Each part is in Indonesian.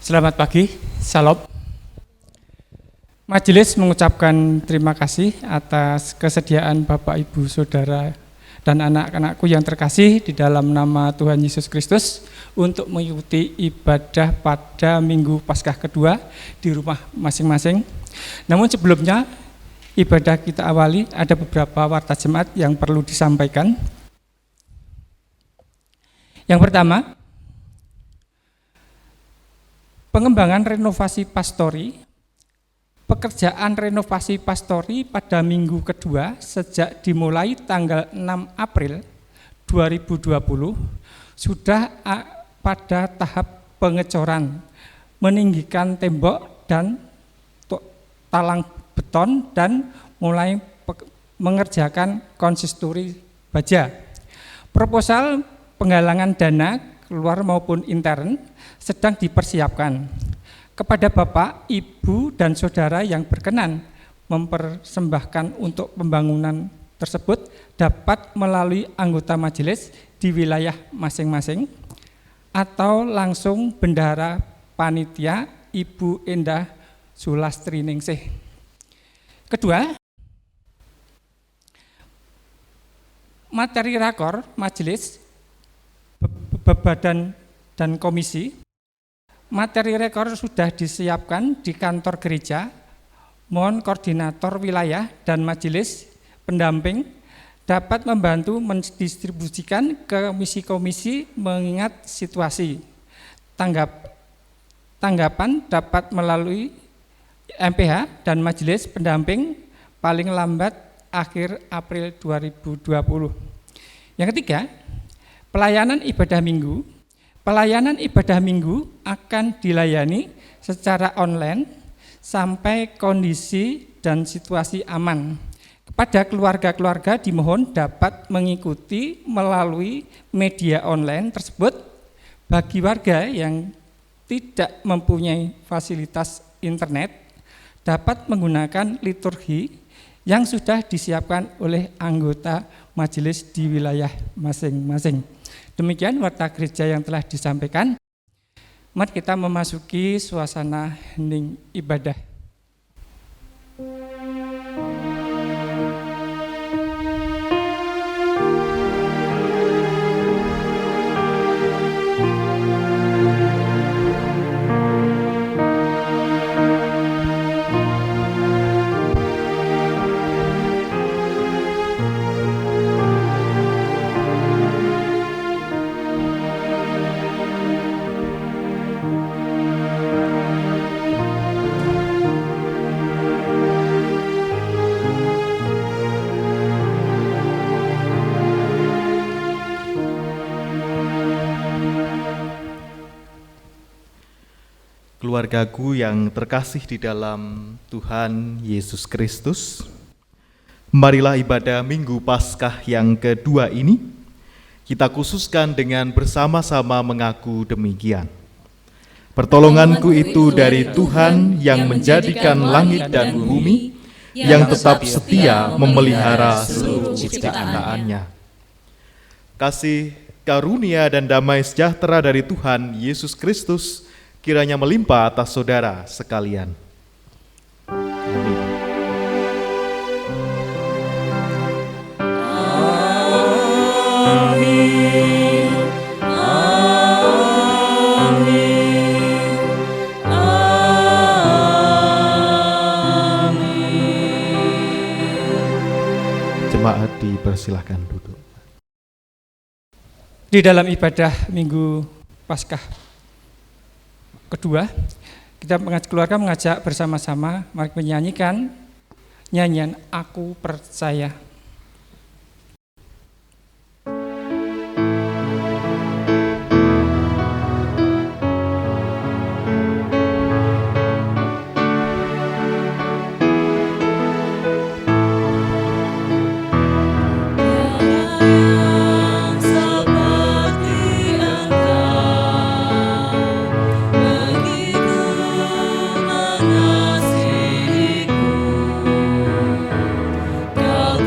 Selamat pagi, Salam. Majelis mengucapkan terima kasih atas kesediaan Bapak, Ibu, Saudara, dan anak-anakku yang terkasih di dalam nama Tuhan Yesus Kristus untuk mengikuti ibadah pada Minggu Paskah kedua di rumah masing-masing. Namun sebelumnya, ibadah kita awali, ada beberapa warta jemaat yang perlu disampaikan. Yang pertama, pengembangan renovasi pastori. Pekerjaan renovasi pastori pada minggu kedua sejak dimulai tanggal 6 April 2020 sudah pada tahap pengecoran, meninggikan tembok dan talang beton dan mulai mengerjakan konsisturi baja. Proposal penggalangan dana keluar maupun intern sedang dipersiapkan. Kepada Bapak, Ibu, dan Saudara yang berkenan mempersembahkan untuk pembangunan tersebut dapat melalui anggota majelis di wilayah masing-masing atau langsung Bendahara Panitia Ibu Endah Sulastriningsih. Kedua, materi rakor majelis, badan dan komisi. Materi rekor sudah disiapkan di kantor gereja. Mohon koordinator wilayah dan majelis pendamping dapat membantu mendistribusikan ke komisi-komisi mengingat situasi. Tanggapan dapat melalui MPH dan majelis pendamping paling lambat akhir April 2020. Yang ketiga, pelayanan ibadah minggu. Pelayanan ibadah minggu akan dilayani secara online sampai kondisi dan situasi aman. Kepada keluarga-keluarga dimohon dapat mengikuti melalui media online tersebut. Bagi warga yang tidak mempunyai fasilitas internet dapat menggunakan liturgi yang sudah disiapkan oleh anggota majelis di wilayah masing-masing. Demikian warta gereja yang telah disampaikan. Mari kita memasuki suasana hening ibadah. Keluargaku yang terkasih di dalam Tuhan Yesus Kristus, marilah ibadah Minggu Paskah yang kedua ini kita khususkan dengan bersama-sama mengaku demikian. Pertolonganku itu dari Tuhan yang menjadikan langit dan bumi, yang tetap setia memelihara seluruh ciptaannya. Kasih, karunia, dan damai sejahtera dari Tuhan Yesus Kristus kiranya melimpah atas saudara sekalian. Amin. Jemaat dipersilahkan duduk. Di dalam ibadah Minggu Paskah kedua, kita keluarga mengajak bersama-sama mari menyanyikan nyanyian Aku Percaya. Kau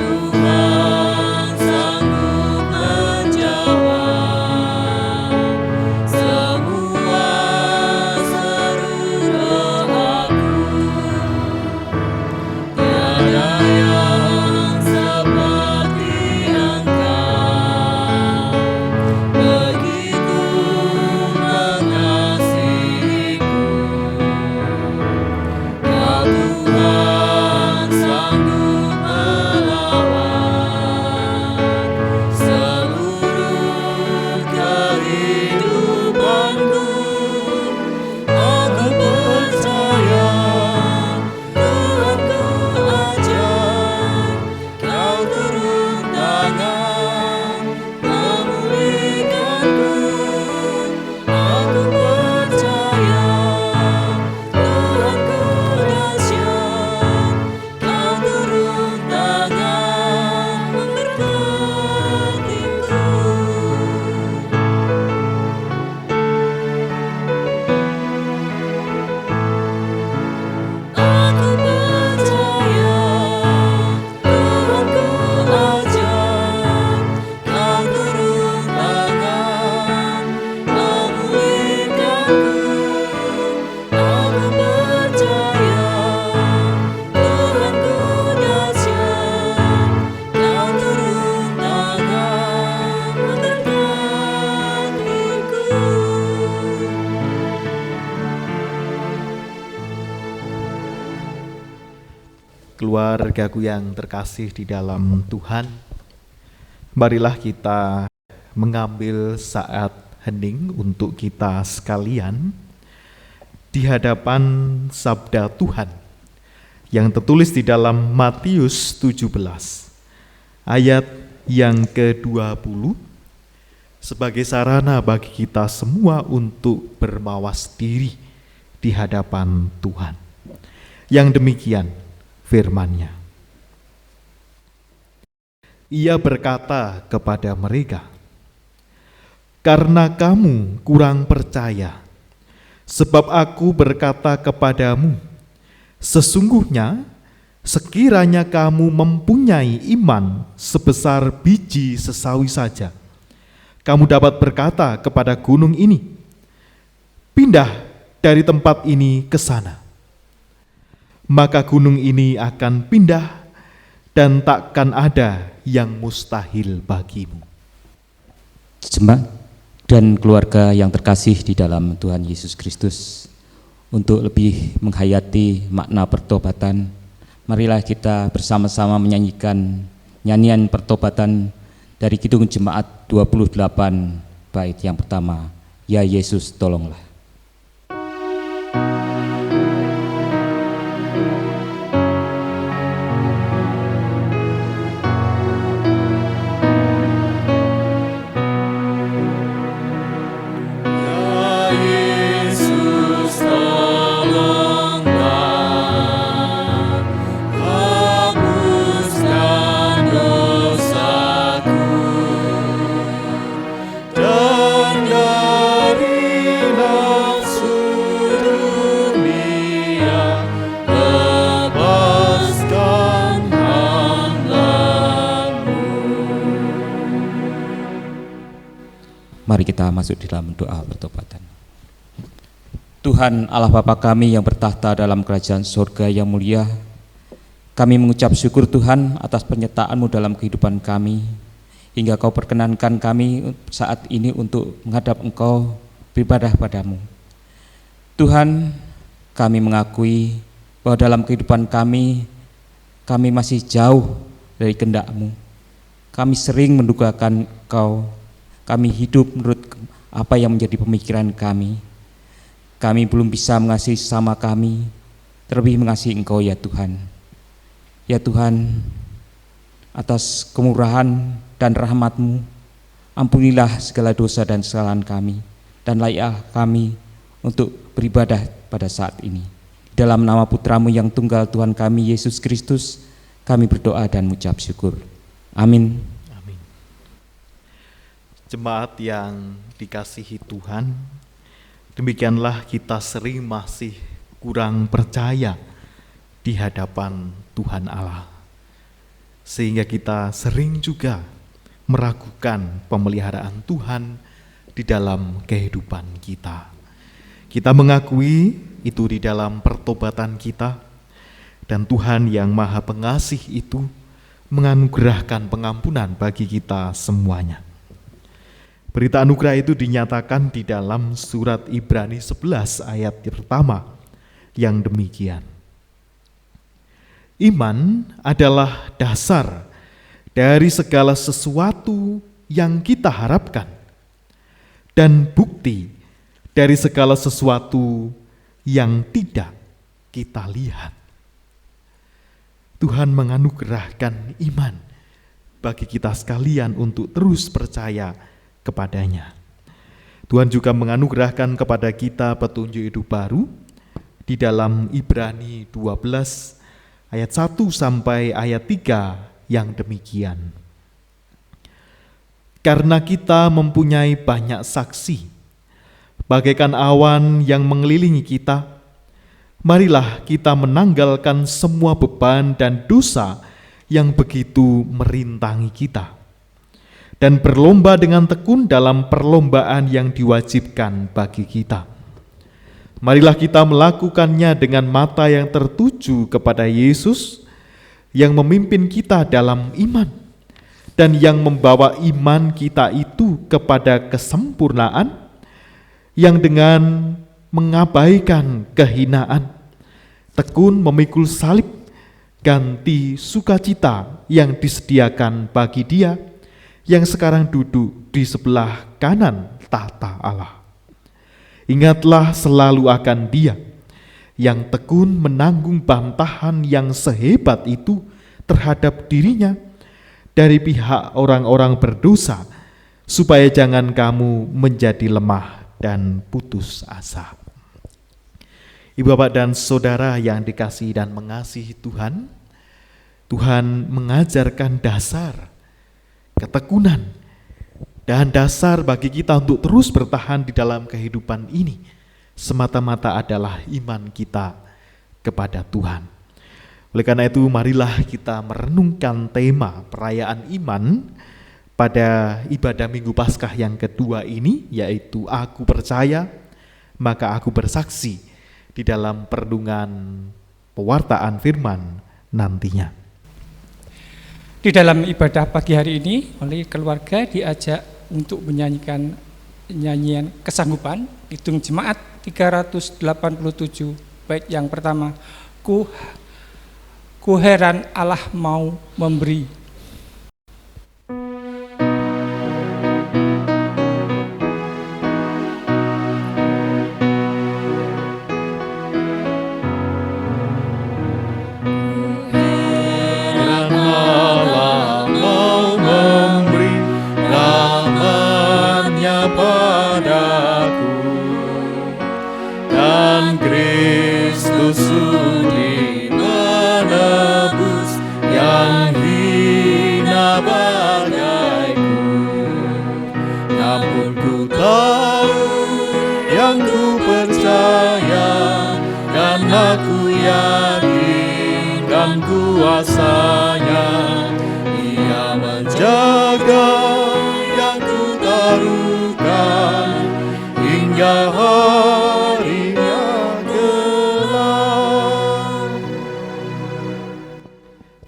Keluargaku yang terkasih di dalam Tuhan, marilah kita mengambil saat hening untuk kita sekalian di hadapan sabda Tuhan yang tertulis di dalam Matius 17 ayat yang ke-20 sebagai sarana bagi kita semua untuk bermawas diri di hadapan Tuhan. Yang demikian firman-Nya. Ia berkata kepada mereka, "Karena kamu kurang percaya, sebab aku berkata kepadamu, sesungguhnya sekiranya kamu mempunyai iman sebesar biji sesawi saja, kamu dapat berkata kepada gunung ini, pindah dari tempat ini ke sana. Maka gunung ini akan pindah dan takkan ada yang mustahil bagimu." Jemaat dan keluarga yang terkasih di dalam Tuhan Yesus Kristus, untuk lebih menghayati makna pertobatan, marilah kita bersama-sama menyanyikan nyanyian pertobatan dari Kidung Jemaat 28 bait yang pertama, "Ya Yesus tolonglah." Mari kita masuk di dalam doa pertobatan. Tuhan Allah Bapa kami yang bertahta dalam kerajaan surga yang mulia, kami mengucap syukur Tuhan atas penyertaan-Mu dalam kehidupan kami, hingga Kau perkenankan kami saat ini untuk menghadap Engkau beribadah padamu. Tuhan, kami mengakui bahwa dalam kehidupan kami masih jauh dari kehendak-Mu. Kami sering mendugakan Engkau. Kami hidup menurut apa yang menjadi pemikiran kami. Kami belum bisa mengasihi sesama kami, terlebih mengasihi Engkau ya Tuhan. Ya Tuhan, atas kemurahan dan rahmat-Mu, ampunilah segala dosa dan kesalahan kami, dan layaklah kami untuk beribadah pada saat ini. Dalam nama Putra-Mu yang tunggal Tuhan kami, Yesus Kristus, kami berdoa dan mengucap syukur. Amin. Jemaat yang dikasihi Tuhan, demikianlah kita sering masih kurang percaya di hadapan Tuhan Allah, sehingga kita sering juga meragukan pemeliharaan Tuhan di dalam kehidupan kita. Kita mengakui itu di dalam pertobatan kita, dan Tuhan yang Maha Pengasih itu menganugerahkan pengampunan bagi kita semuanya. Berita anugerah itu dinyatakan di dalam surat Ibrani 11 ayat pertama yang demikian. Iman adalah dasar dari segala sesuatu yang kita harapkan dan bukti dari segala sesuatu yang tidak kita lihat. Tuhan menganugerahkan iman bagi kita sekalian untuk terus percaya kepadanya. Tuhan juga menganugerahkan kepada kita petunjuk hidup baru di dalam Ibrani 12 ayat 1 sampai ayat 3 yang demikian. Karena kita mempunyai banyak saksi, bagaikan awan yang mengelilingi kita, marilah kita menanggalkan semua beban dan dosa yang begitu merintangi kita, dan berlomba dengan tekun dalam perlombaan yang diwajibkan bagi kita. Marilah kita melakukannya dengan mata yang tertuju kepada Yesus yang memimpin kita dalam iman dan yang membawa iman kita itu kepada kesempurnaan, yang dengan mengabaikan kehinaan tekun memikul salib ganti sukacita yang disediakan bagi dia yang sekarang duduk di sebelah kanan tahta Allah. Ingatlah selalu akan dia yang tekun menanggung bantahan yang sehebat itu terhadap dirinya dari pihak orang-orang berdosa, supaya jangan kamu menjadi lemah dan putus asa. Ibu bapak dan saudara yang dikasihi dan mengasihi Tuhan, Tuhan mengajarkan dasar ketekunan dan dasar bagi kita untuk terus bertahan di dalam kehidupan ini semata-mata adalah iman kita kepada Tuhan. Oleh karena itu, marilah kita merenungkan tema perayaan iman pada ibadah Minggu Paskah yang kedua ini, yaitu Aku Percaya, Maka Aku Bersaksi, di dalam perenungan pewartaan firman nantinya. Di dalam ibadah pagi hari ini, oleh keluarga diajak untuk menyanyikan nyanyian kesanggupan, hitung jemaat 387, bait yang pertama, Ku heran Allah mau memberi. Aku yakin dan kuasanya, Ia menjaga yang ku taruhkan hingga harinya gelap.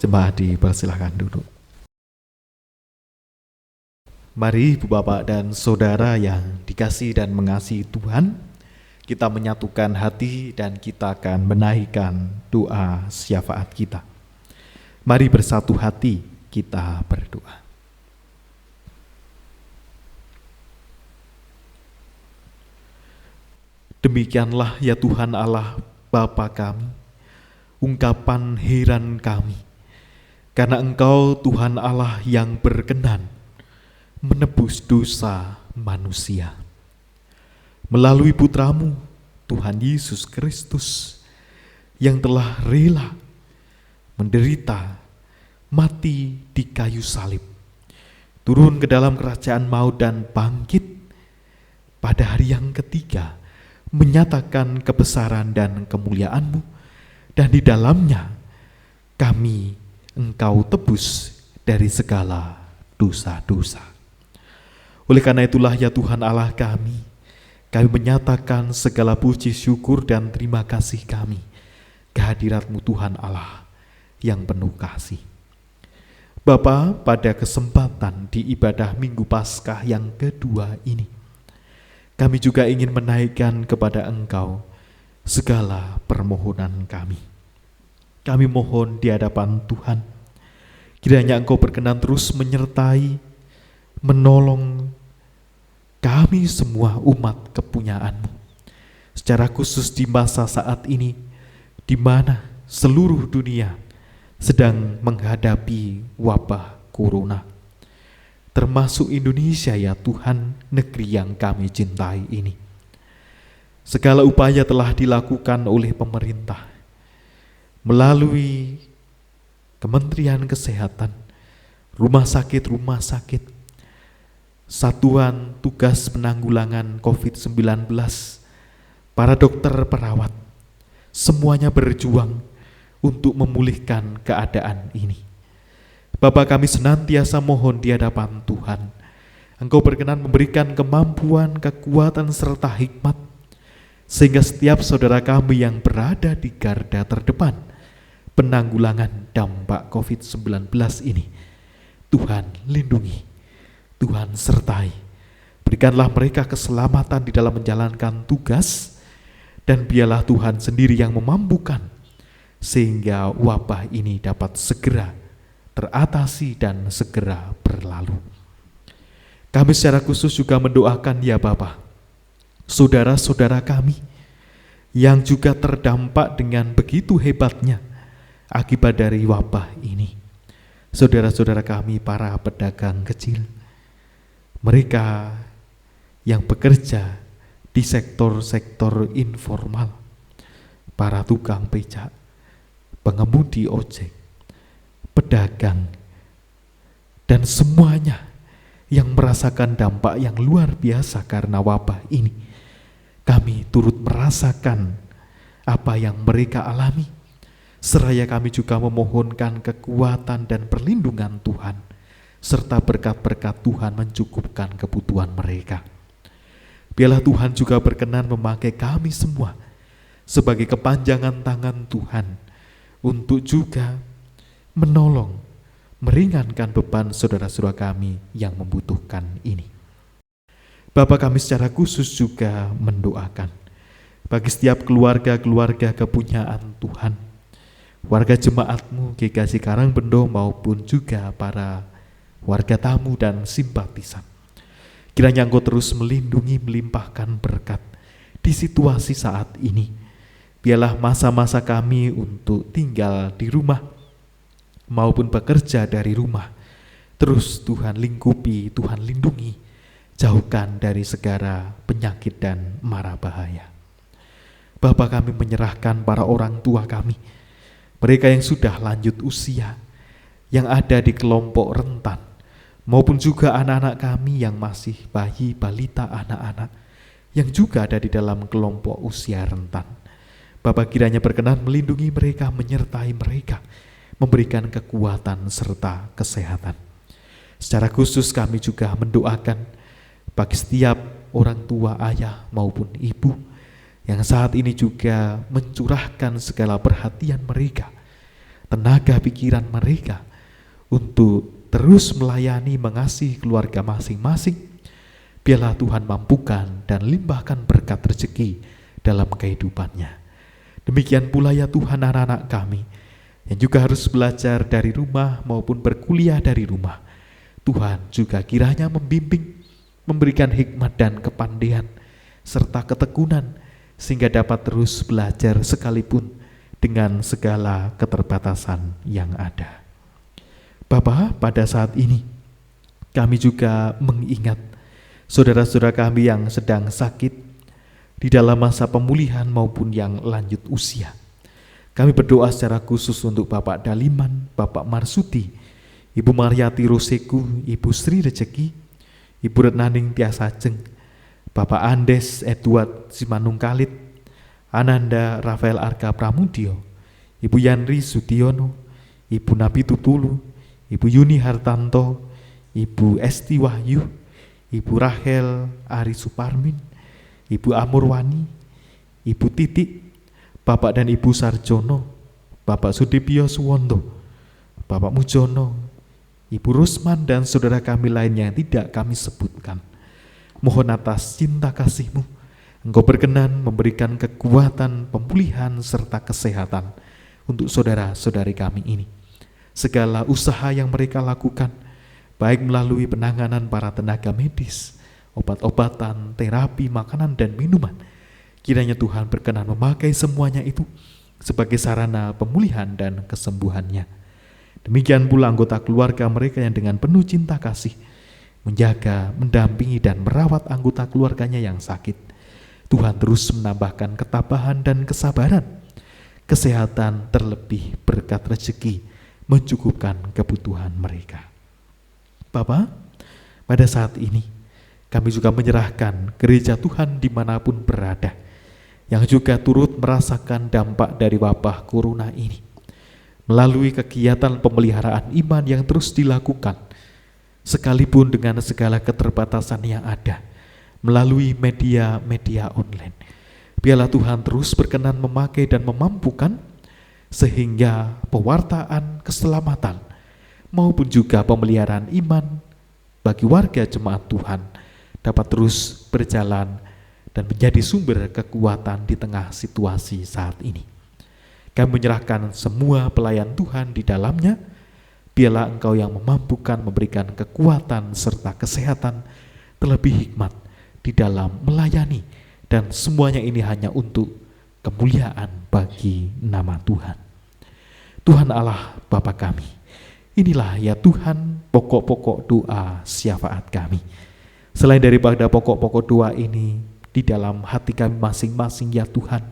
Jemaat dipersilahkan duduk. Mari Ibu Bapak dan Saudara yang dikasihi dan mengasihi Tuhan, kita menyatukan hati dan kita akan menaikkan doa syafaat kita. Mari bersatu hati kita berdoa. Demikianlah ya Tuhan Allah Bapa kami, ungkapan heran kami, karena Engkau Tuhan Allah yang berkenan menebus dosa manusia. Melalui putramu, Tuhan Yesus Kristus, yang telah rela menderita, mati di kayu salib, turun ke dalam kerajaan maut dan bangkit pada hari yang ketiga, menyatakan kebesaran dan kemuliaan-Mu, dan di dalamnya kami Engkau tebus dari segala dosa-dosa. Oleh karena itulah ya Tuhan Allah kami menyatakan segala puji syukur dan terima kasih kami kehadirat-Mu Tuhan Allah yang penuh kasih. Bapa, pada kesempatan di ibadah Minggu Paskah yang kedua ini, kami juga ingin menaikkan kepada Engkau segala permohonan kami. Kami mohon di hadapan Tuhan, kiranya Engkau berkenan terus menyertai, menolong kami semua umat kepunyaan-Mu, secara khusus di masa saat ini, di mana seluruh dunia sedang menghadapi wabah corona, termasuk Indonesia ya Tuhan, negeri yang kami cintai ini. Segala upaya telah dilakukan oleh pemerintah, melalui Kementerian Kesehatan, rumah sakit, Satuan Tugas Penanggulangan COVID-19, para dokter perawat, semuanya berjuang untuk memulihkan keadaan ini. Bapa, kami senantiasa mohon di hadapan Tuhan, Engkau berkenan memberikan kemampuan, kekuatan, serta hikmat, sehingga setiap saudara kami yang berada di garda terdepan penanggulangan dampak COVID-19 ini, Tuhan lindungi, Tuhan sertai, berikanlah mereka keselamatan di dalam menjalankan tugas, dan biarlah Tuhan sendiri yang memampukan sehingga wabah ini dapat segera teratasi dan segera berlalu. Kami secara khusus juga mendoakan ya Bapa, saudara-saudara kami yang juga terdampak dengan begitu hebatnya akibat dari wabah ini. Saudara-saudara kami para pedagang kecil, mereka yang bekerja di sektor-sektor informal, para tukang becak, pengemudi ojek, pedagang, dan semuanya yang merasakan dampak yang luar biasa karena wabah ini. Kami turut merasakan apa yang mereka alami, seraya kami juga memohonkan kekuatan dan perlindungan Tuhan, serta berkat-berkat Tuhan mencukupkan kebutuhan mereka. Biarlah Tuhan juga berkenan memakai kami semua sebagai kepanjangan tangan Tuhan untuk juga menolong, meringankan beban saudara-saudara kami yang membutuhkan ini. Bapa, kami secara khusus juga mendoakan bagi setiap keluarga-keluarga kepunyaan Tuhan, warga jemaat-Mu GKJ Karangbendo maupun juga para warga tamu dan simpatisan. Kiranya Engkau terus melindungi, melimpahkan berkat di situasi saat ini. Biarlah masa-masa kami untuk tinggal di rumah maupun bekerja dari rumah terus Tuhan lingkupi, Tuhan lindungi, jauhkan dari segala penyakit dan mara bahaya. Bapa, kami menyerahkan para orang tua kami, mereka yang sudah lanjut usia, yang ada di kelompok rentan, maupun juga anak-anak kami yang masih bayi, balita, anak-anak yang juga ada di dalam kelompok usia rentan. Bapa, kiranya berkenan melindungi mereka, menyertai mereka, memberikan kekuatan serta kesehatan. Secara khusus kami juga mendoakan bagi setiap orang tua, ayah maupun ibu yang saat ini juga mencurahkan segala perhatian mereka, tenaga pikiran mereka untuk terus melayani, mengasihi keluarga masing-masing. Biarlah Tuhan mampukan dan limpahkan berkat rezeki dalam kehidupannya. Demikian pula ya Tuhan, anak-anak kami yang juga harus belajar dari rumah maupun berkuliah dari rumah. Tuhan juga kiranya membimbing, memberikan hikmat dan kepandaian serta ketekunan sehingga dapat terus belajar sekalipun dengan segala keterbatasan yang ada. Bapa, pada saat ini kami juga mengingat saudara-saudara kami yang sedang sakit di dalam masa pemulihan maupun yang lanjut usia. Kami berdoa secara khusus untuk Bapak Daliman, Bapak Marsudi, Ibu Mariati Roseku, Ibu Sri Rejeki, Ibu Retnaning Tiasajeng, Bapak Andes Edward Simanungkalit, Ananda Rafael Arka Pramudio, Ibu Yanri Sudiono, Ibu Nabi Tutulu, Ibu Yuni Hartanto, Ibu Esti Wahyu, Ibu Rahel Ari Suparmin, Ibu Amurwani, Ibu Titik, Bapak dan Ibu Sarjono, Bapak Sudipyo Suwondo, Bapak Mujono, Ibu Rusman dan saudara kami lainnya yang tidak kami sebutkan. Mohon atas cinta kasih-Mu, Engkau berkenan memberikan kekuatan, pemulihan serta kesehatan untuk saudara-saudari kami ini. Segala usaha yang mereka lakukan, baik melalui penanganan para tenaga medis, obat-obatan, terapi, makanan, dan minuman, kiranya Tuhan berkenan memakai semuanya itu sebagai sarana pemulihan dan kesembuhannya. Demikian pula anggota keluarga mereka yang dengan penuh cinta kasih menjaga, mendampingi, dan merawat anggota keluarganya yang sakit. Tuhan terus menambahkan ketabahan dan kesabaran, kesehatan, terlebih berkat rezeki, mencukupkan kebutuhan mereka. Bapa, pada saat ini kami juga menyerahkan gereja Tuhan dimanapun berada, yang juga turut merasakan dampak dari wabah corona ini, melalui kegiatan pemeliharaan iman yang terus dilakukan, sekalipun dengan segala keterbatasan yang ada, melalui media-media online. Biarlah Tuhan terus berkenan memakai dan memampukan, sehingga pewartaan keselamatan maupun juga pemeliharaan iman bagi warga jemaat Tuhan dapat terus berjalan dan menjadi sumber kekuatan di tengah situasi saat ini. Kami menyerahkan semua pelayan Tuhan di dalamnya. Biarlah Engkau yang memampukan memberikan kekuatan serta kesehatan, terlebih hikmat di dalam melayani, dan semuanya ini hanya untuk kemuliaan bagi nama Tuhan. Tuhan Allah Bapa kami, inilah ya Tuhan pokok-pokok doa syafaat kami. Selain daripada pokok-pokok doa ini, di dalam hati kami masing-masing ya Tuhan,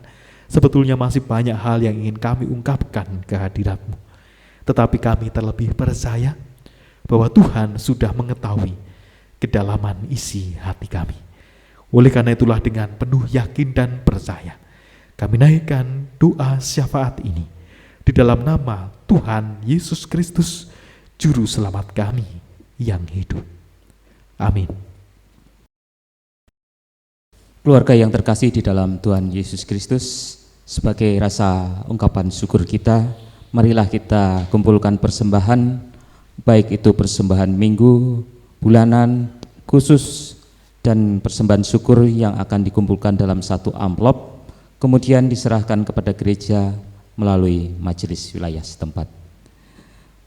sebetulnya masih banyak hal yang ingin kami ungkapkan ke hadirat-Mu. Tetapi kami terlebih percaya bahwa Tuhan sudah mengetahui kedalaman isi hati kami. Oleh karena itulah dengan penuh yakin dan percaya, kami naikkan doa syafaat ini di dalam nama Tuhan Yesus Kristus, Juru Selamat kami yang hidup. Amin. Keluarga yang terkasih di dalam Tuhan Yesus Kristus, sebagai rasa ungkapan syukur kita, marilah kita kumpulkan persembahan, baik itu persembahan minggu, bulanan, khusus, dan persembahan syukur yang akan dikumpulkan dalam satu amplop, kemudian diserahkan kepada gereja melalui majelis wilayah setempat.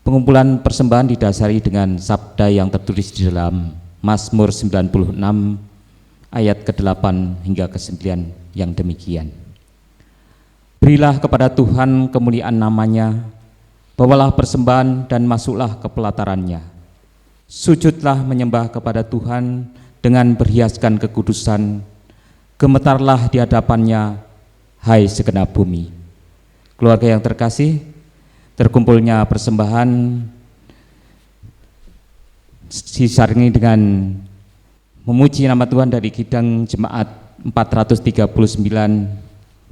Pengumpulan persembahan didasari dengan sabda yang tertulis di dalam Mazmur 96 ayat ke-8 hingga ke-9 yang demikian. Berilah kepada Tuhan kemuliaan namanya, bawalah persembahan dan masuklah ke pelatarannya. Sujudlah menyembah kepada Tuhan dengan berhiaskan kekudusan, gemetarlah di hadapannya, hai segenap bumi. Keluarga yang terkasih, terkumpulnya persembahan disaringi dengan memuji nama Tuhan dari Kidang Jemaat 439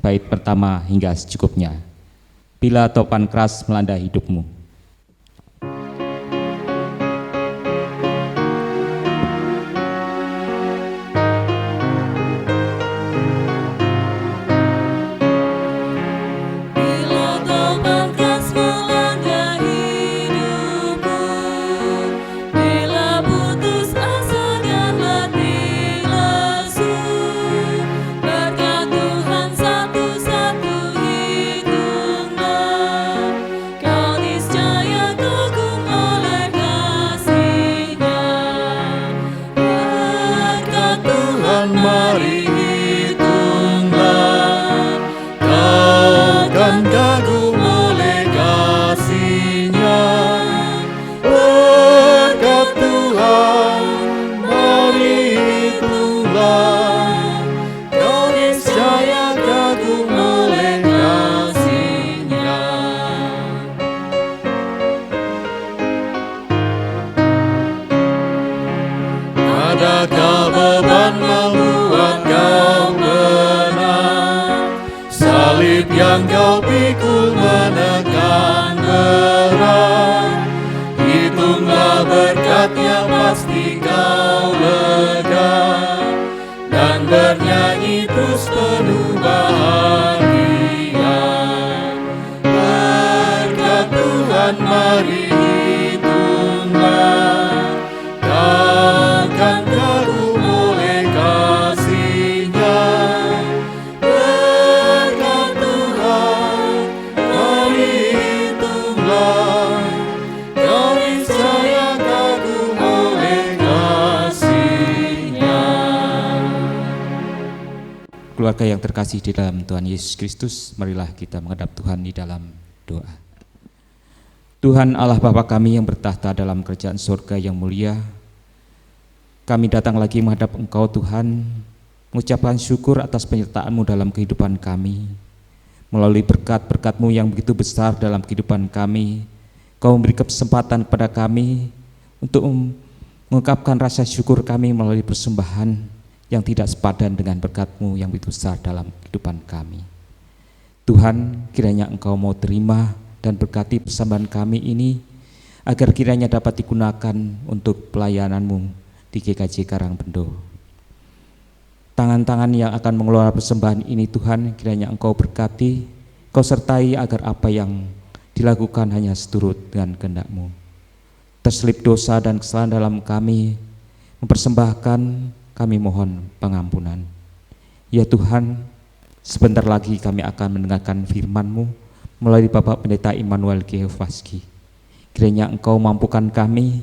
bait pertama hingga secukupnya. Bila topan keras melanda hidupmu. Adakah beban membuat kau berat? Salib yang kau pikul menekan berat. Hitunglah berkatnya, pasti kau lega, dan bernyanyi terus penuh bahagia. Berkat Tuhan mari hitunglah, takkan kagum oleh kasih-Nya. Berkat Tuhan mari hitunglah, kau niscaya kagum oleh kasih-Nya. Keluarga yang terkasih di dalam Tuhan Yesus Kristus, marilah kita menghadap Tuhan di dalam doa. Tuhan Allah Bapa kami yang bertahta dalam kerajaan surga yang mulia, kami datang lagi menghadap Engkau Tuhan, mengucapkan syukur atas penyertaan-Mu dalam kehidupan kami. Melalui berkat-berkat-Mu yang begitu besar dalam kehidupan kami, Kau memberi kesempatan kepada kami untuk mengungkapkan rasa syukur kami melalui persembahan yang tidak sepadan dengan berkat-Mu yang begitu besar dalam kehidupan kami. Tuhan, kiranya Engkau mau terima dan berkati persembahan kami ini, agar kiranya dapat digunakan untuk pelayanan-Mu di GKJ Karangbendo. Tangan-tangan yang akan mengelola persembahan ini Tuhan, kiranya Engkau berkati, Kau sertai agar apa yang dilakukan hanya seturut dengan kehendak-Mu. Terselip dosa dan kesalahan dalam kami, mempersembahkan, kami mohon pengampunan. Ya Tuhan, sebentar lagi kami akan mendengarkan firman-Mu melalui Bapak Pendeta Immanuel Geovaski. Kiranya Engkau mampukan kami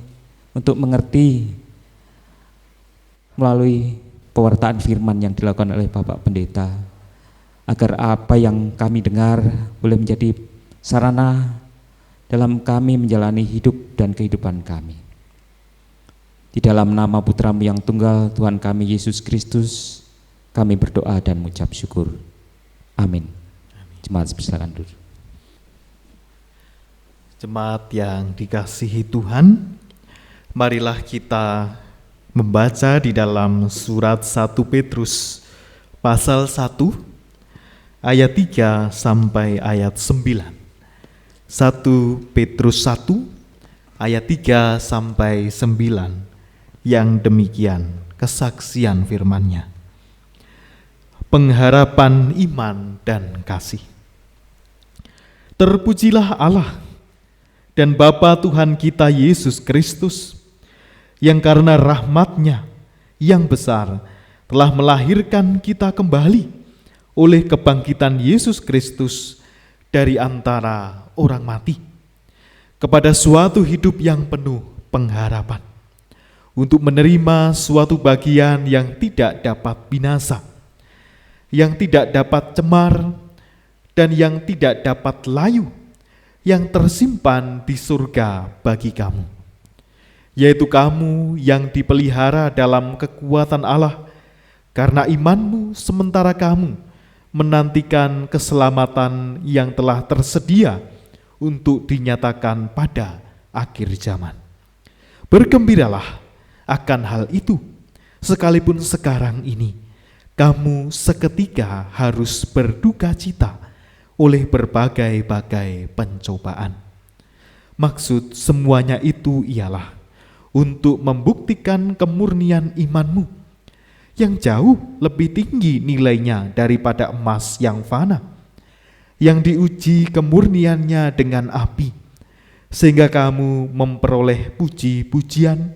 untuk mengerti melalui pewartaan firman yang dilakukan oleh Bapak Pendeta, agar apa yang kami dengar boleh menjadi sarana dalam kami menjalani hidup dan kehidupan kami. Di dalam nama Putra-Mu yang tunggal, Tuhan kami Yesus Kristus, kami berdoa dan mengucap syukur. Amin. Jemaat silakan duduk. Jemaat yang dikasihi Tuhan, marilah kita membaca di dalam surat 1 Petrus pasal 1 ayat 3 sampai ayat 9. 1 Petrus 1 ayat 3 sampai 9, yang demikian kesaksian firman-Nya. Pengharapan iman dan kasih. Terpujilah Allah dan Bapa Tuhan kita Yesus Kristus, yang karena rahmat-Nya yang besar telah melahirkan kita kembali oleh kebangkitan Yesus Kristus dari antara orang mati, kepada suatu hidup yang penuh pengharapan, untuk menerima suatu bagian yang tidak dapat binasa, yang tidak dapat cemar, dan yang tidak dapat layu, yang tersimpan di surga bagi kamu, yaitu kamu yang dipelihara dalam kekuatan Allah karena imanmu, sementara kamu menantikan keselamatan yang telah tersedia untuk dinyatakan pada akhir zaman. Bergembiralah akan hal itu, sekalipun sekarang ini kamu seketika harus berduka cita oleh berbagai-bagai pencobaan. Maksud semuanya itu ialah untuk membuktikan kemurnian imanmu, yang jauh lebih tinggi nilainya daripada emas yang fana, yang diuji kemurniannya dengan api, sehingga kamu memperoleh puji-pujian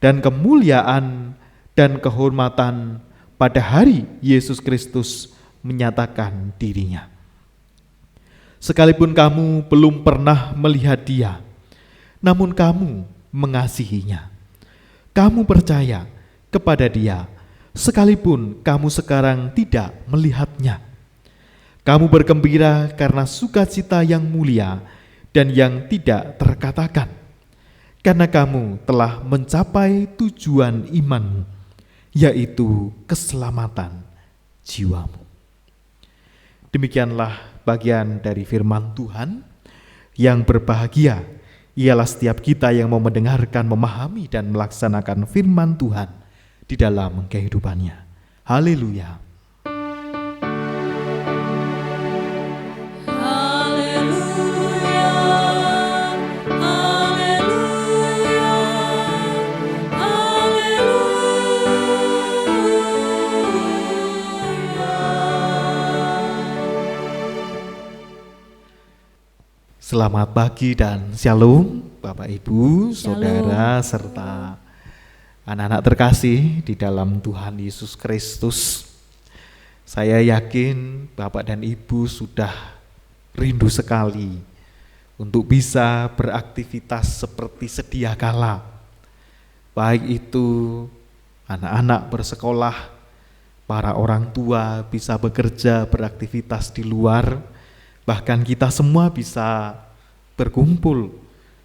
dan kemuliaan dan kehormatan pada hari Yesus Kristus menyatakan dirinya. Sekalipun kamu belum pernah melihat Dia, namun kamu mengasihinya. Kamu percaya kepada Dia, sekalipun kamu sekarang tidak melihatnya. Kamu bergembira karena sukacita yang mulia dan yang tidak terkatakan, karena kamu telah mencapai tujuan imanmu, yaitu keselamatan jiwamu. Demikianlah bagian dari firman Tuhan. Yang berbahagia ialah setiap kita yang mau mendengarkan, memahami, dan melaksanakan firman Tuhan di dalam kehidupannya. Haleluya. Selamat pagi dan shalom Bapak Ibu, Saudara, serta anak-anak terkasih di dalam Tuhan Yesus Kristus. Saya yakin Bapak dan Ibu sudah rindu sekali untuk bisa beraktivitas seperti sedia kala. Baik itu anak-anak bersekolah, para orang tua bisa bekerja, beraktivitas di luar, bahkan kita semua bisa berkumpul,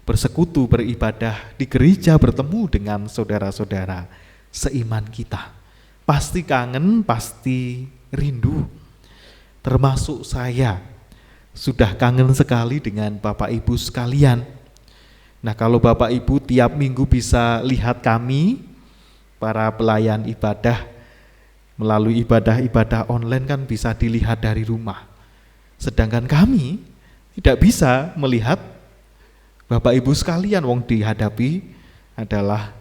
bersekutu, beribadah di gereja, bertemu dengan saudara-saudara seiman kita. Pasti kangen, pasti rindu. Termasuk saya sudah kangen sekali dengan Bapak Ibu sekalian. Nah, kalau Bapak Ibu tiap minggu bisa lihat kami, para pelayan ibadah, melalui ibadah-ibadah online kan bisa dilihat dari rumah. Sedangkan kami tidak bisa melihat Bapak Ibu sekalian, wong dihadapi adalah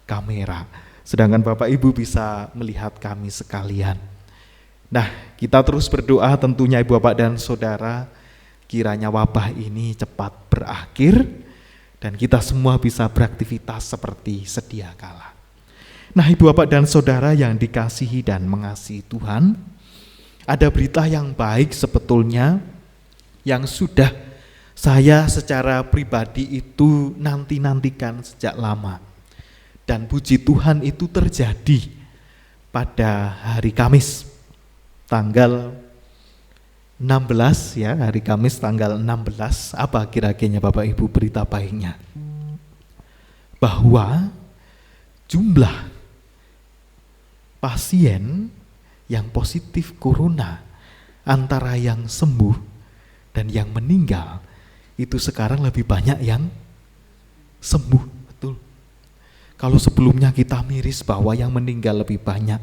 kamera. Sedangkan Bapak Ibu bisa melihat kami sekalian. Nah, kita terus berdoa tentunya Ibu Bapak dan Saudara, kiranya wabah ini cepat berakhir dan kita semua bisa beraktivitas seperti sedia kala. Nah, Ibu Bapak dan Saudara yang dikasihi dan mengasihi Tuhan, ada berita yang baik sebetulnya yang sudah saya secara pribadi itu nanti-nantikan sejak lama. Dan puji Tuhan itu terjadi pada hari Kamis tanggal 16 ya, hari Kamis tanggal 16. Apa kira-kira Bapak Ibu berita baiknya? Bahwa jumlah pasien yang positif corona antara yang sembuh dan yang meninggal itu sekarang lebih banyak yang sembuh. Betul. Kalau sebelumnya kita miris bahwa yang meninggal lebih banyak,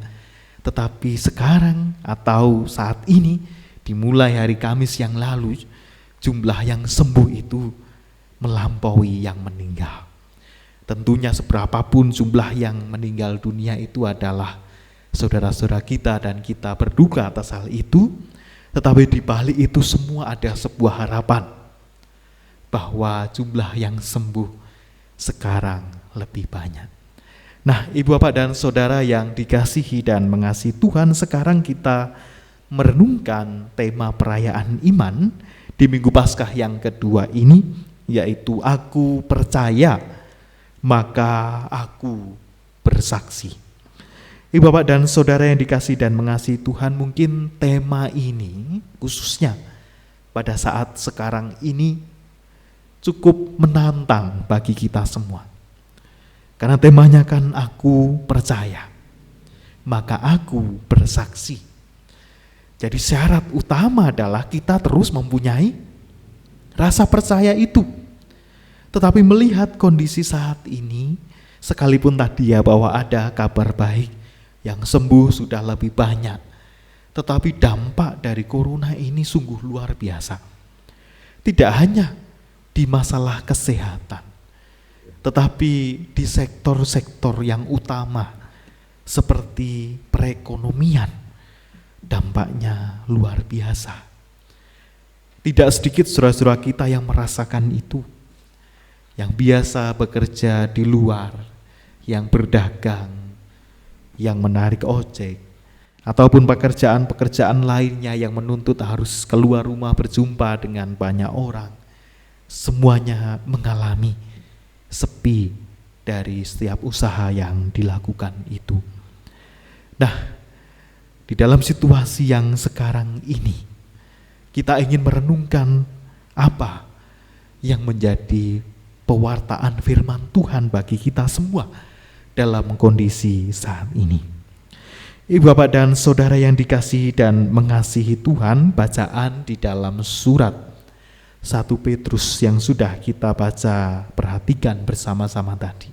tetapi sekarang atau saat ini dimulai hari Kamis yang lalu, jumlah yang sembuh itu melampaui yang meninggal. Tentunya seberapapun jumlah yang meninggal dunia itu adalah saudara-saudara kita dan kita berduka atas hal itu, tetapi di balik itu semua ada sebuah harapan bahwa jumlah yang sembuh sekarang lebih banyak. Nah, Ibu Bapak dan Saudara yang dikasihi dan mengasihi Tuhan, sekarang kita merenungkan tema perayaan iman di Minggu Paskah yang kedua ini, yaitu aku percaya maka aku bersaksi. Ibu Bapak dan Saudara yang dikasihi dan mengasihi Tuhan, mungkin tema ini khususnya pada saat sekarang ini cukup menantang bagi kita semua. Karena temanya kan aku percaya, maka aku bersaksi. Jadi syarat utama adalah kita terus mempunyai rasa percaya itu. Tetapi melihat kondisi saat ini, sekalipun tadi ya bahwa ada kabar baik, yang sembuh sudah lebih banyak, tetapi dampak dari corona ini sungguh luar biasa. Tidak hanya di masalah kesehatan, tetapi di sektor-sektor yang utama seperti perekonomian, dampaknya luar biasa. Tidak sedikit saudara-saudara kita yang merasakan itu, yang biasa bekerja di luar, yang berdagang, yang menarik ojek, ataupun pekerjaan-pekerjaan lainnya yang menuntut harus keluar rumah berjumpa dengan banyak orang, semuanya mengalami sepi dari setiap usaha yang dilakukan itu. Nah, di dalam situasi yang sekarang ini, kita ingin merenungkan apa yang menjadi pewartaan firman Tuhan bagi kita semua dalam kondisi saat ini. Ibu Bapak dan Saudara yang dikasihi dan mengasihi Tuhan, bacaan di dalam surat 1 Petrus yang sudah kita baca perhatikan bersama-sama tadi,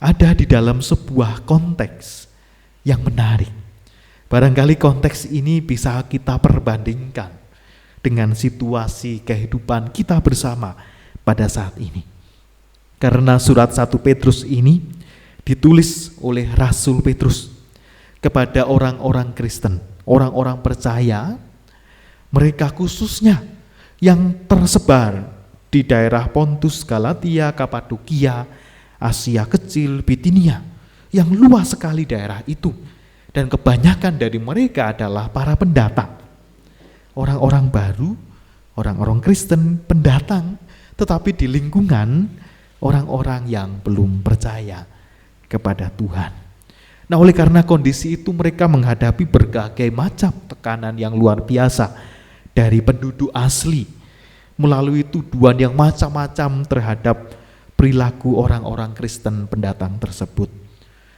ada di dalam sebuah konteks yang menarik. Barangkali konteks ini bisa kita perbandingkan dengan situasi kehidupan kita bersama pada saat ini. Karena surat 1 Petrus ini ditulis oleh Rasul Petrus kepada orang-orang Kristen, orang-orang percaya, mereka khususnya yang tersebar di daerah Pontus, Galatia, Kapadokia, Asia Kecil, Bitinia, yang luas sekali daerah itu. Dan kebanyakan dari mereka adalah para pendatang, orang-orang baru, orang-orang Kristen, pendatang, tetapi di lingkungan orang-orang yang belum percaya kepada Tuhan. Nah, oleh karena kondisi itu mereka menghadapi berbagai macam tekanan yang luar biasa dari penduduk asli, melalui tuduhan yang macam-macam terhadap perilaku orang-orang Kristen pendatang tersebut.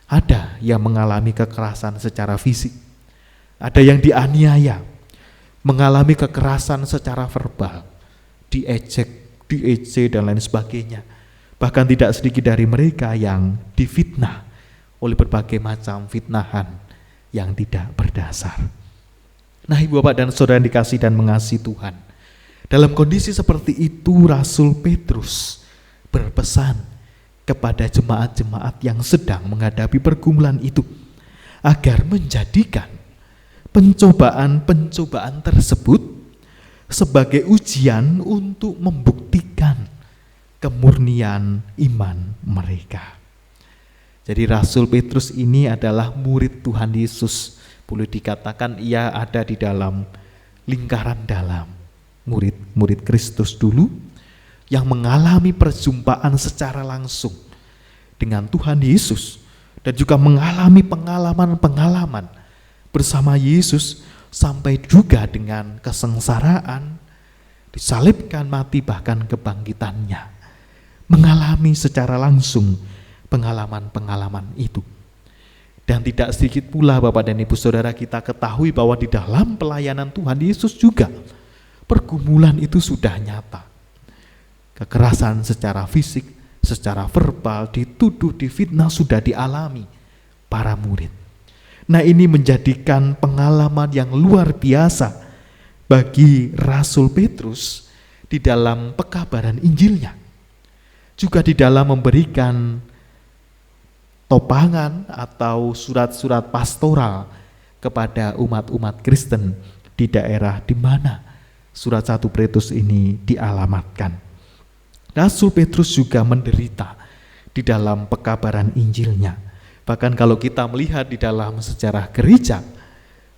Ada yang mengalami kekerasan secara fisik, ada yang dianiaya, mengalami kekerasan secara verbal, diejek, dan lain sebagainya. Bahkan tidak sedikit dari mereka yang difitnah oleh berbagai macam fitnahan yang tidak berdasar. Nah, Ibu Bapak dan Saudara yang dikasihi dan mengasihi Tuhan, dalam kondisi seperti itu Rasul Petrus berpesan kepada jemaat-jemaat yang sedang menghadapi pergumulan itu agar menjadikan pencobaan-pencobaan tersebut sebagai ujian untuk membuktikan kemurnian iman mereka. Jadi Rasul Petrus ini adalah murid Tuhan Yesus. Boleh dikatakan ia ada di dalam lingkaran dalam murid-murid Kristus dulu yang mengalami perjumpaan secara langsung dengan Tuhan Yesus dan juga mengalami pengalaman-pengalaman bersama Yesus sampai juga dengan kesengsaraan, disalibkan, mati, bahkan kebangkitannya. Mengalami secara langsung pengalaman-pengalaman itu. Dan tidak sedikit pula Bapak dan Ibu Saudara kita ketahui bahwa di dalam pelayanan Tuhan Yesus juga pergumulan itu sudah nyata. Kekerasan secara fisik, secara verbal, dituduh, difitnah sudah dialami para murid. Nah, ini menjadikan pengalaman yang luar biasa bagi Rasul Petrus di dalam pekabaran Injilnya. Juga di dalam memberikan topangan atau surat-surat pastoral kepada umat-umat Kristen di daerah di mana surat 1 Petrus ini dialamatkan. Rasul Petrus juga menderita di dalam pekabaran Injilnya. Bahkan kalau kita melihat di dalam sejarah gereja,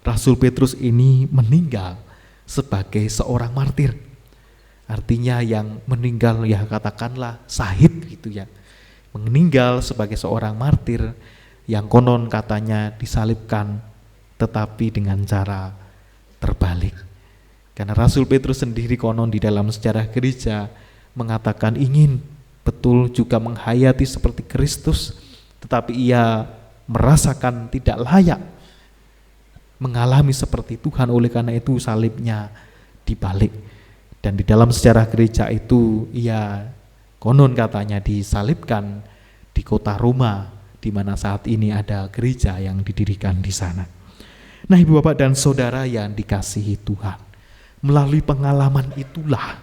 Rasul Petrus ini meninggal sebagai seorang martir. Artinya yang meninggal ya katakanlah syahid gitu ya. Meninggal sebagai seorang martir yang konon katanya disalibkan tetapi dengan cara terbalik. Karena Rasul Petrus sendiri konon di dalam sejarah gereja mengatakan ingin betul juga menghayati seperti Kristus, tetapi ia merasakan tidak layak mengalami seperti Tuhan, oleh karena itu salibnya dibalik. Dan di dalam sejarah gereja itu ia konon katanya disalibkan di kota Roma, di mana saat ini ada gereja yang didirikan di sana. Nah, Ibu Bapak dan Saudara yang dikasihi Tuhan, melalui pengalaman itulah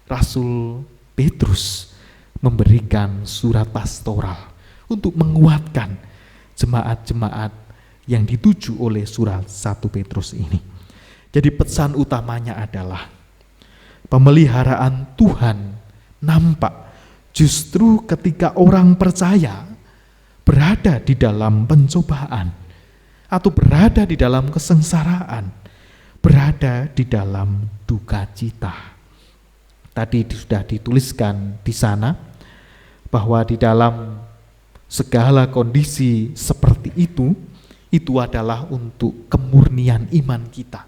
Rasul Petrus memberikan surat pastoral untuk menguatkan jemaat-jemaat yang dituju oleh surat 1 Petrus ini. Jadi pesan utamanya adalah pemeliharaan Tuhan nampak justru ketika orang percaya berada di dalam pencobaan atau berada di dalam kesengsaraan, berada di dalam duka cita. Tadi sudah dituliskan di sana bahwa di dalam segala kondisi seperti itu adalah untuk kemurnian iman kita,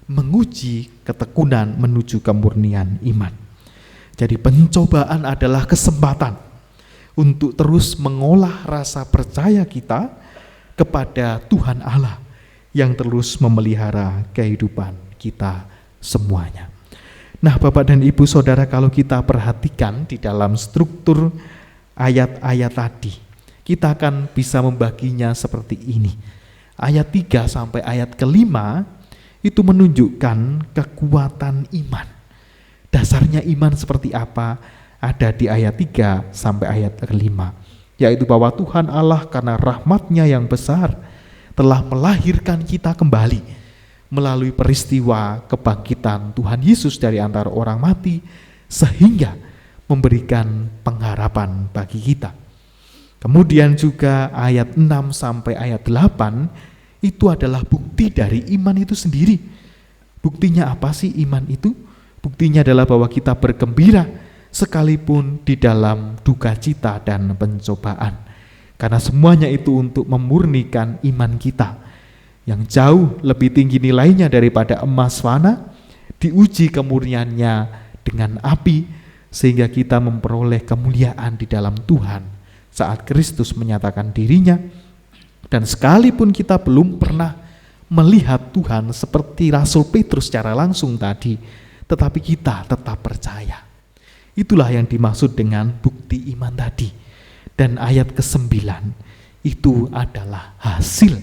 menguji ketekunan menuju kemurnian iman. Jadi pencobaan adalah kesempatan untuk terus mengolah rasa percaya kita kepada Tuhan Allah yang terus memelihara kehidupan kita semuanya. Nah, Bapak dan Ibu Saudara, kalau kita perhatikan di dalam struktur ayat-ayat tadi, kita akan bisa membaginya seperti ini. Ayat 3 sampai ayat ke-5 itu menunjukkan kekuatan iman. Dasarnya iman seperti apa ada di ayat 3 sampai ayat ke-5, yaitu bahwa Tuhan Allah karena rahmat-Nya yang besar telah melahirkan kita kembali melalui peristiwa kebangkitan Tuhan Yesus dari antara orang mati, sehingga memberikan pengharapan bagi kita. Kemudian juga ayat 6 sampai ayat 8 itu adalah bukti dari iman itu sendiri. Buktinya apa sih iman itu? Buktinya adalah bahwa kita bergembira sekalipun di dalam duka cita dan pencobaan. Karena semuanya itu untuk memurnikan iman kita yang jauh lebih tinggi nilainya daripada emas fana, diuji kemurniannya dengan api sehingga kita memperoleh kemuliaan di dalam Tuhan saat Kristus menyatakan dirinya. Dan sekalipun kita belum pernah melihat Tuhan seperti Rasul Petrus secara langsung tadi, tetapi kita tetap percaya. Itulah yang dimaksud dengan bukti iman tadi. Dan ayat ke-9 itu adalah hasil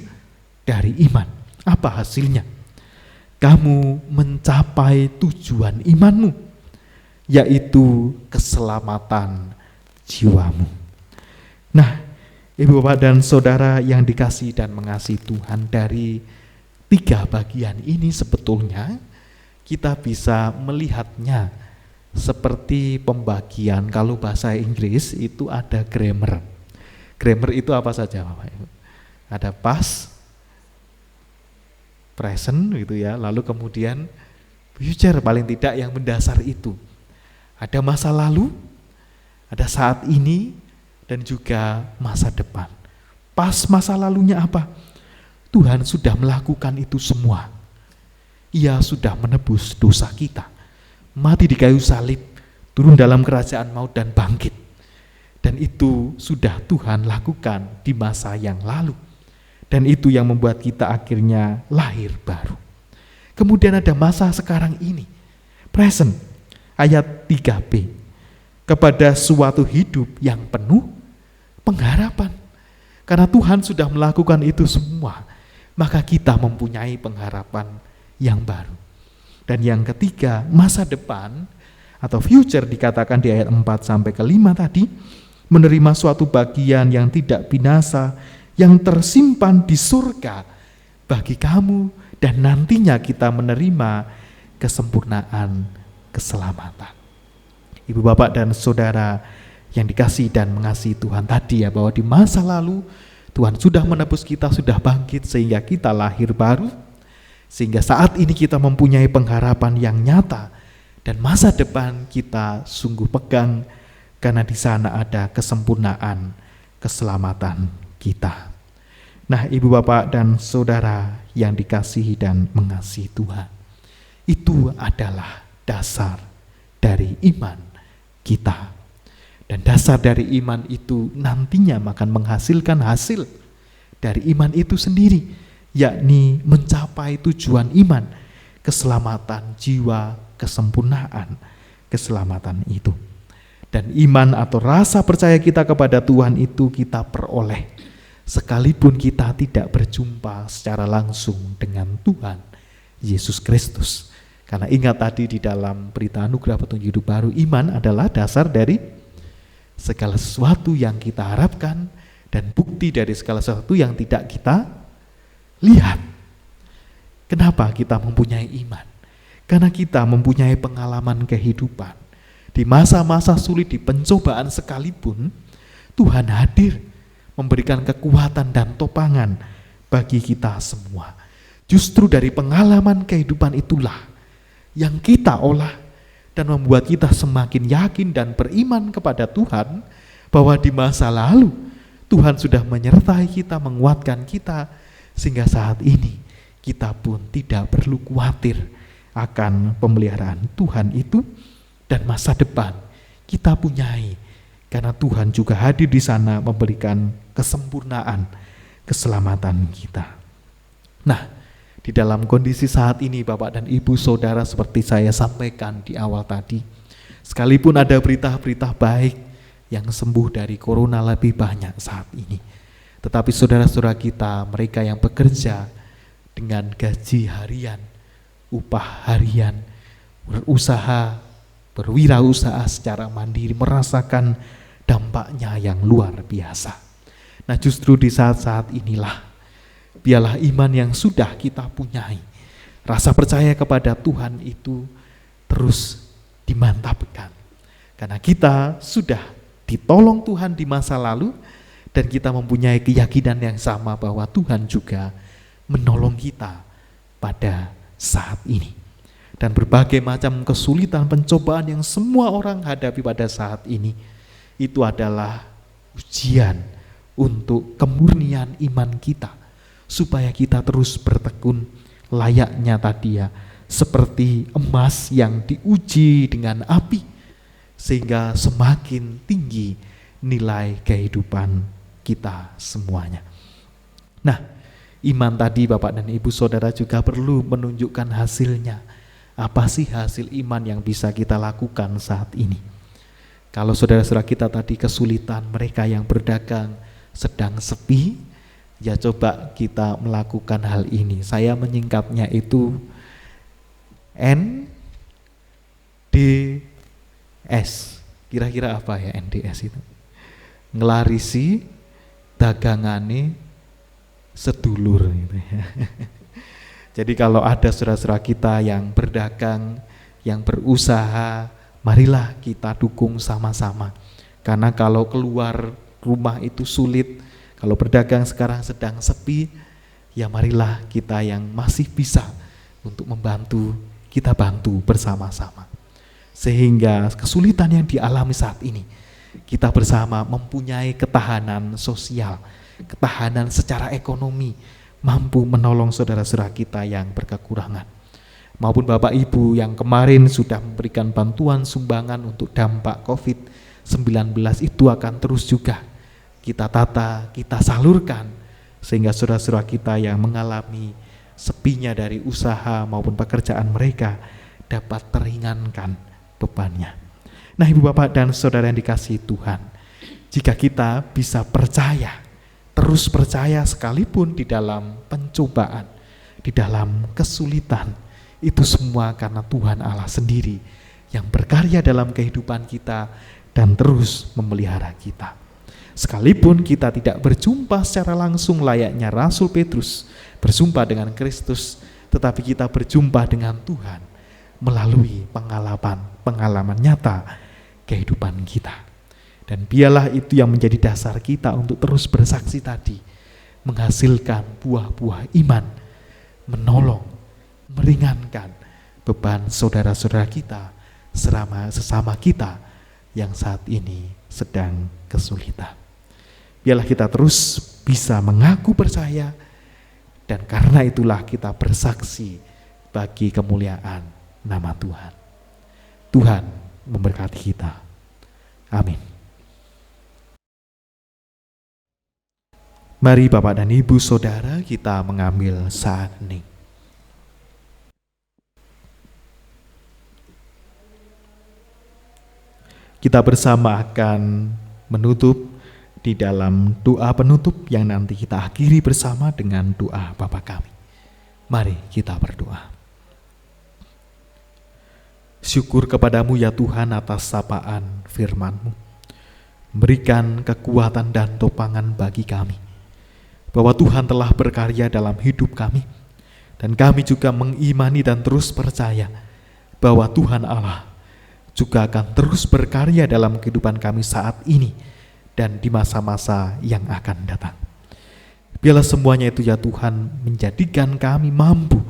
dari iman. Apa hasilnya? Kamu mencapai tujuan imanmu, yaitu keselamatan jiwamu. Nah, Ibu Bapak dan Saudara yang dikasihi dan mengasihi Tuhan, dari 3 bagian ini sebetulnya kita bisa melihatnya seperti pembagian. Kalau bahasa Inggris itu ada grammar. Grammar itu apa saja Bapak Ibu? Ada past, present gitu ya, lalu kemudian Future paling tidak yang mendasar itu. Ada masa lalu, ada saat ini, dan juga masa depan. Pas masa lalunya apa? Tuhan sudah melakukan itu semua. Ia sudah menebus dosa kita. Mati di kayu salib, turun dalam kerajaan maut dan bangkit. Dan itu sudah Tuhan lakukan di masa yang lalu. Dan itu yang membuat kita akhirnya lahir baru. Kemudian ada masa sekarang ini, present, ayat 3b. Kepada suatu hidup yang penuh pengharapan. Karena Tuhan sudah melakukan itu semua, maka kita mempunyai pengharapan yang baru. Dan yang ketiga, masa depan atau future dikatakan di ayat 4-5 tadi, menerima suatu bagian yang tidak binasa, yang tersimpan di surga bagi kamu, dan nantinya kita menerima kesempurnaan keselamatan. Ibu, bapak, dan saudara yang dikasihi dan mengasihi Tuhan tadi ya, bahwa di masa lalu Tuhan sudah menebus kita, sudah bangkit sehingga kita lahir baru, sehingga saat ini kita mempunyai pengharapan yang nyata, dan masa depan kita sungguh pegang karena di sana ada kesempurnaan keselamatan kita. Nah, ibu, bapak, dan saudara yang dikasihi dan mengasihi Tuhan, itu adalah dasar dari iman kita. Dan dasar dari iman itu nantinya akan menghasilkan hasil dari iman itu sendiri, yakni mencapai tujuan iman, keselamatan jiwa, kesempurnaan keselamatan itu. Dan iman atau rasa percaya kita kepada Tuhan itu kita peroleh sekalipun kita tidak berjumpa secara langsung dengan Tuhan Yesus Kristus. Karena ingat tadi di dalam berita anugerah petunjuk hidup baru, iman adalah dasar dari segala sesuatu yang kita harapkan dan bukti dari segala sesuatu yang tidak kita lihat. Kenapa kita mempunyai iman? Karena kita mempunyai pengalaman kehidupan. Di masa-masa sulit, di pencobaan sekalipun, Tuhan hadir memberikan kekuatan dan topangan bagi kita semua. Justru dari pengalaman kehidupan itulah yang kita olah dan membuat kita semakin yakin dan beriman kepada Tuhan, bahwa di masa lalu Tuhan sudah menyertai kita, menguatkan kita, sehingga saat ini kita pun tidak perlu khawatir akan pemeliharaan Tuhan itu, dan masa depan kita punyai karena Tuhan juga hadir di sana memberikan kesempurnaan keselamatan kita. Nah, di dalam kondisi saat ini Bapak dan Ibu Saudara, seperti saya sampaikan di awal tadi, sekalipun ada berita-berita baik yang sembuh dari corona lebih banyak saat ini, tetapi saudara-saudara kita, mereka yang bekerja dengan gaji harian, upah harian, berusaha, berwirausaha secara mandiri, merasakan dampaknya yang luar biasa. Nah, justru di saat-saat inilah biarlah iman yang sudah kita punyai, rasa percaya kepada Tuhan itu terus dimantapkan. Karena kita sudah ditolong Tuhan di masa lalu, dan kita mempunyai keyakinan yang sama bahwa Tuhan juga menolong kita pada saat ini. Dan berbagai macam kesulitan, pencobaan yang semua orang hadapi pada saat ini, itu adalah ujian untuk kemurnian iman kita, supaya kita terus bertekun layaknya tadi ya, seperti emas yang diuji dengan api, sehingga semakin tinggi nilai kehidupan kita semuanya. Nah, iman tadi Bapak dan Ibu Saudara juga perlu menunjukkan hasilnya. Apa sih hasil iman yang bisa kita lakukan saat ini? Kalau saudara-saudara kita tadi kesulitan, mereka yang berdagang sedang sepi, ya coba kita melakukan hal ini. Saya menyingkatnya itu NDS. Kira-kira apa ya NDS itu? Ngelarisi dagangane sedulur gitu ya. Jadi kalau ada saudara-saudara kita yang berdagang, yang berusaha, marilah kita dukung sama-sama. Karena kalau keluar rumah itu sulit, kalau berdagang sekarang sedang sepi, ya marilah kita yang masih bisa untuk membantu, kita bantu bersama-sama. Sehingga kesulitan yang dialami saat ini, kita bersama mempunyai ketahanan sosial, ketahanan secara ekonomi, mampu menolong saudara-saudara kita yang berkekurangan. Maupun Bapak Ibu yang kemarin sudah memberikan bantuan sumbangan untuk dampak COVID-19, itu akan terus juga kita tata, kita salurkan, sehingga saudara-saudara kita yang mengalami sepinya dari usaha maupun pekerjaan mereka dapat teringankan bebannya. Nah, Ibu Bapak dan Saudara yang dikasihi Tuhan, jika kita bisa percaya, terus percaya sekalipun di dalam pencobaan, di dalam kesulitan, itu semua karena Tuhan Allah sendiri yang berkarya dalam kehidupan kita dan terus memelihara kita. Sekalipun kita tidak berjumpa secara langsung layaknya Rasul Petrus berjumpa dengan Kristus, tetapi kita berjumpa dengan Tuhan melalui pengalaman nyata kehidupan kita. Dan biarlah itu yang menjadi dasar kita untuk terus bersaksi tadi, menghasilkan buah-buah iman, menolong, meringankan beban saudara-saudara kita, sesama kita yang saat ini sedang kesulitan. Biarlah kita terus bisa mengaku percaya, dan karena itulah kita bersaksi bagi kemuliaan nama Tuhan. Tuhan memberkati kita. Amin. Mari Bapak dan Ibu Saudara, kita mengambil saat hening. Kita bersama akan menutup di dalam doa penutup yang nanti kita akhiri bersama dengan doa Bapa kami. Mari kita berdoa. Syukur kepadamu ya Tuhan atas sapaan firman-Mu. Berikan kekuatan dan topangan bagi kami, bahwa Tuhan telah berkarya dalam hidup kami, dan kami juga mengimani dan terus percaya bahwa Tuhan Allah juga akan terus berkarya dalam kehidupan kami saat ini dan di masa-masa yang akan datang. Biarlah semuanya itu ya Tuhan menjadikan kami mampu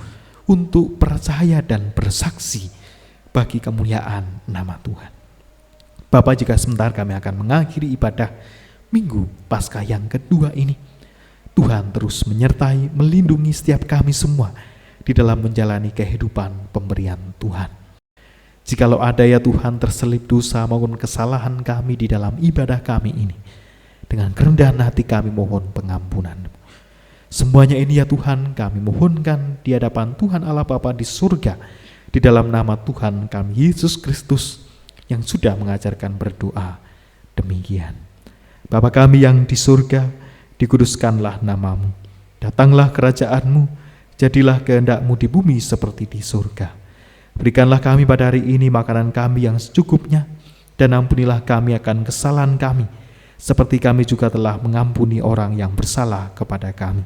untuk percaya dan bersaksi bagi kemuliaan nama Tuhan. Bapa, jika sebentar kami akan mengakhiri ibadah Minggu Paskah yang kedua ini, Tuhan terus menyertai, melindungi setiap kami semua di dalam menjalani kehidupan pemberian Tuhan. Jikalau ada ya Tuhan terselip dosa maupun kesalahan kami di dalam ibadah kami ini, dengan kerendahan hati kami mohon pengampunan. Semuanya ini ya Tuhan kami mohonkan di hadapan Tuhan Allah Bapa di surga, di dalam nama Tuhan kami Yesus Kristus yang sudah mengajarkan berdoa demikian. Bapa kami yang di surga, dikuduskanlah nama-Mu, datanglah kerajaan-Mu, jadilah kehendak-Mu di bumi seperti di surga. Berikanlah kami pada hari ini makanan kami yang secukupnya, dan ampunilah kami akan kesalahan kami, seperti kami juga telah mengampuni orang yang bersalah kepada kami.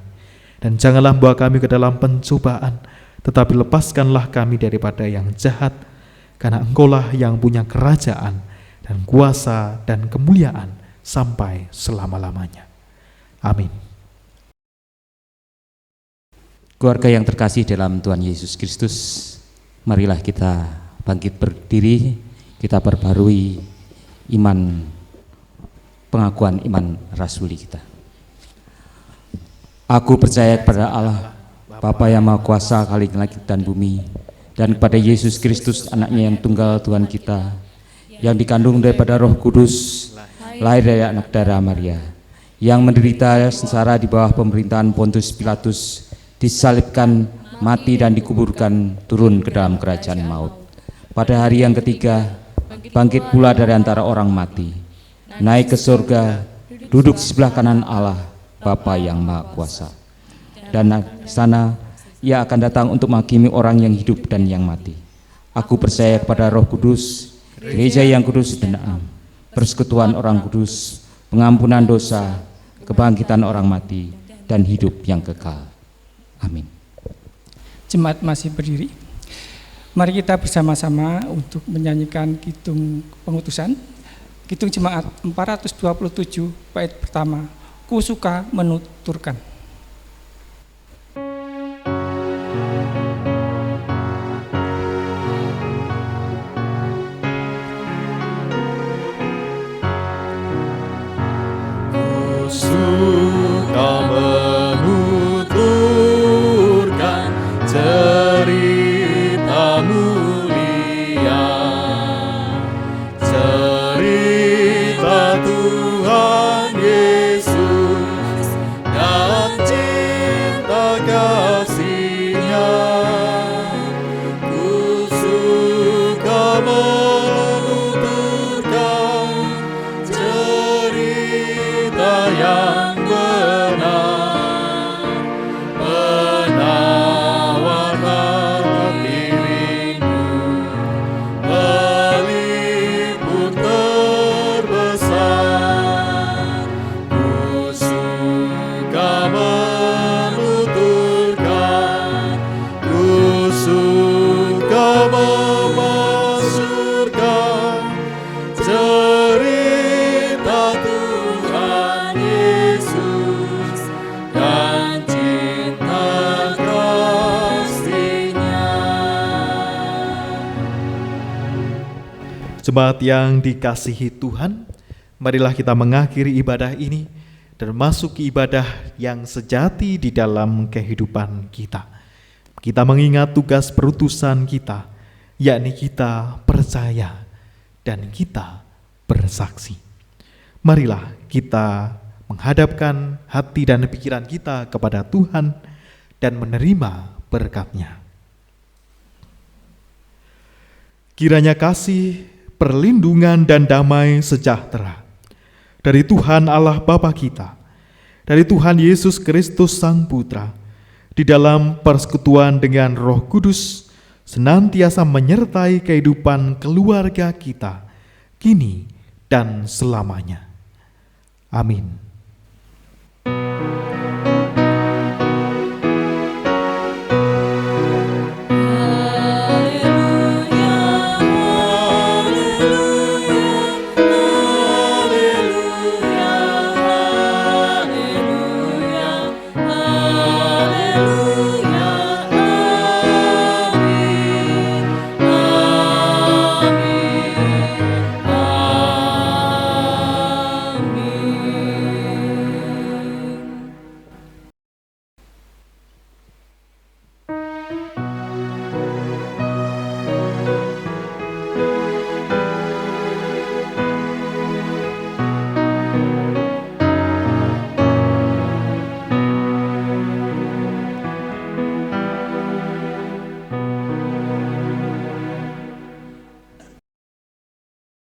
Dan janganlah membawa kami ke dalam pencobaan, tetapi lepaskanlah kami daripada yang jahat, karena Engkaulah yang punya kerajaan dan kuasa dan kemuliaan sampai selama-lamanya. Amin. Keluarga yang terkasih dalam Tuhan Yesus Kristus, marilah kita bangkit berdiri, kita perbarui iman, pengakuan iman rasuli kita. Aku percaya kepada Allah, Bapa yang Maha Kuasa, Khalik langit dan bumi, dan kepada Yesus Kristus, anaknya yang tunggal Tuhan kita, yang dikandung daripada Roh Kudus, lahir dari anak darah Maria, yang menderita sengsara di bawah pemerintahan Pontius Pilatus, disalibkan, mati dan dikuburkan, turun ke dalam kerajaan maut. Pada hari yang ketiga, bangkit pula dari antara orang mati, naik ke surga, duduk di sebelah kanan Allah, Bapa yang Maha Kuasa. Dan sana Ia akan datang untuk menghakimi orang yang hidup dan yang mati. Aku percaya kepada Roh Kudus, gereja yang kudus dan am, persekutuan orang kudus, pengampunan dosa, kebangkitan orang mati, dan hidup yang kekal. Amin. Jemaat masih berdiri. Mari kita bersama-sama untuk menyanyikan Kidung Pengutusan. Kidung Jemaat 427 bait pertama. Ku suka menuturkan. Jemaat yang dikasihi Tuhan, marilah kita mengakhiri ibadah ini dan masuk ke ibadah yang sejati di dalam kehidupan kita. Kita mengingat tugas perutusan kita, yakni kita percaya dan kita bersaksi. Marilah kita menghadapkan hati dan pikiran kita kepada Tuhan dan menerima berkat-Nya. Kiranya kasih, perlindungan dan damai sejahtera dari Tuhan Allah Bapa kita, dari Tuhan Yesus Kristus Sang Putra, di dalam persekutuan dengan Roh Kudus, senantiasa menyertai kehidupan keluarga kita, kini dan selamanya. Amin.